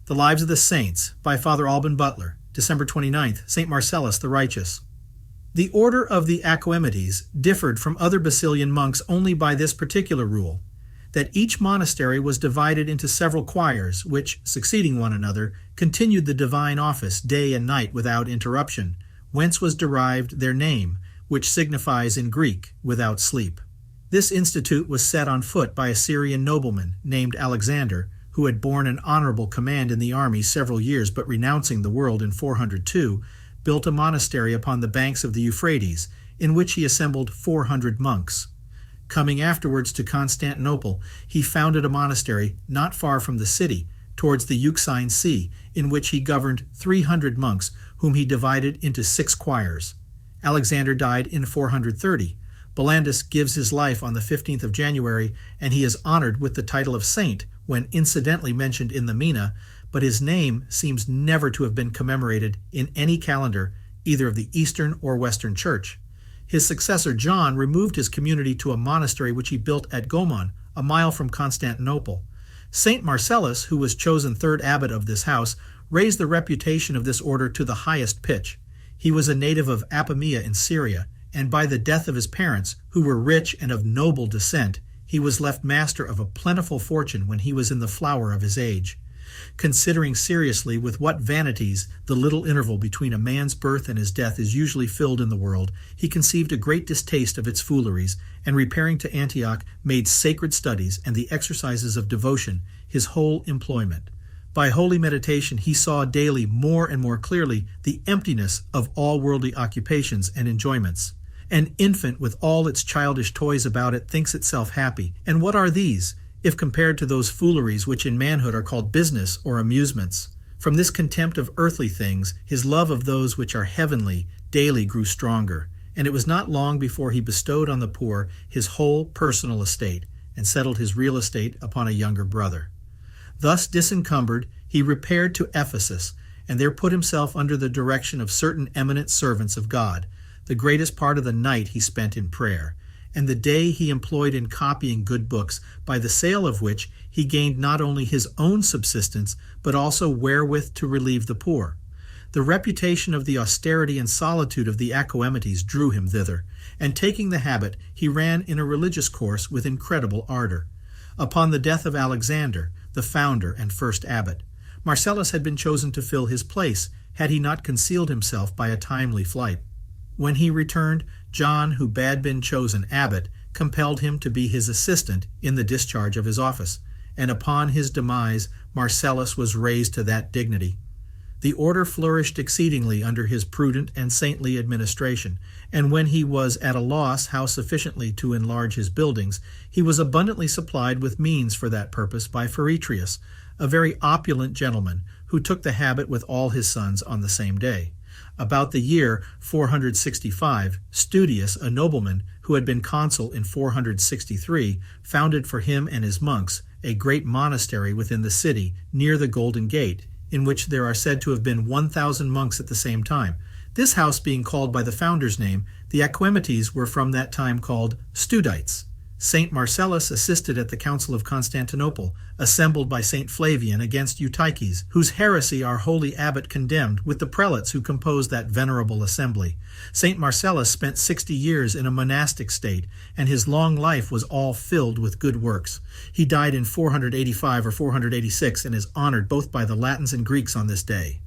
The Lives of the Saints by Father Alban Butler, December 29th, St Marcellus the Righteous. The order of the Acoemetes differed from other Basilian monks only by this particular rule, that each monastery was divided into several choirs, which, succeeding one another, continued the divine office day and night without interruption, whence was derived their name, which signifies in Greek, without sleep. This institute was set on foot by a Syrian nobleman named Alexander, who had borne an honorable command in the army several years but renouncing the world in 402, built a monastery upon the banks of the Euphrates, in which he assembled 400 monks. Coming afterwards to Constantinople, he founded a monastery not far from the city, towards the Euxine Sea, in which he governed 300 monks, whom he divided into 6 choirs. Alexander died in 430. Bollandus gives his life on the 15th of January, and he is honored with the title of saint when incidentally mentioned in the Mina, but his name seems never to have been commemorated in any calendar, either of the Eastern or Western Church. His successor John removed his community to a monastery which he built at Gomon, a mile from Constantinople. St Marcellus, who was chosen 3rd abbot of this house, raised the reputation of this order to the highest pitch. He was a native of Apamea in Syria, and by the death of his parents, who were rich and of noble descent, he was left master of a plentiful fortune when he was in the flower of his age. Considering seriously with what vanities the little interval between a man's birth and his death is usually filled in the world, he conceived a great distaste of its fooleries, and repairing to Antioch, made sacred studies and the exercises of devotion his whole employment. By holy meditation he saw daily more and more clearly the emptiness of all worldly occupations and enjoyments. An infant with all its childish toys about it thinks itself happy, and what are these, if compared to those fooleries which in manhood are called business or amusements? From this contempt of earthly things, his love of those which are heavenly daily grew stronger, and it was not long before he bestowed on the poor his whole personal estate, and settled his real estate upon a younger brother. Thus disencumbered, he repaired to Ephesus, and there put himself under the direction of certain eminent servants of God. The greatest part of the night he spent in prayer, and the day he employed in copying good books, by the sale of which he gained not only his own subsistence, but also wherewith to relieve the poor. The reputation of the austerity and solitude of the Acoemetes drew him thither, and taking the habit, he ran in a religious course with incredible ardor. Upon the death of Alexander, the founder and 1st abbot, Marcellus had been chosen to fill his place, had he not concealed himself by a timely flight. When he returned, John, who had been chosen abbot, compelled him to be his assistant in the discharge of his office, and upon his demise Marcellus was raised to that dignity. The order flourished exceedingly under his prudent and saintly administration, and when he was at a loss how sufficiently to enlarge his buildings, he was abundantly supplied with means for that purpose by Euphrates, a very opulent gentleman, who took the habit with all his sons on the same day. About the year 465, Studius, a nobleman who had been consul in 463, founded for him and his monks a great monastery within the city near the Golden Gate, in which there are said to have been 1,000 monks at the same time. This house being called by the founder's name, the Acoemetes were from that time called Studites. St Marcellus assisted at the Council of Constantinople, assembled by St Flavian against Eutyches, whose heresy our holy abbot condemned with the prelates who composed that venerable assembly. St Marcellus spent 60 years in a monastic state, and his long life was all filled with good works. He died in 485 or 486 and is honored both by the Latins and Greeks on this day.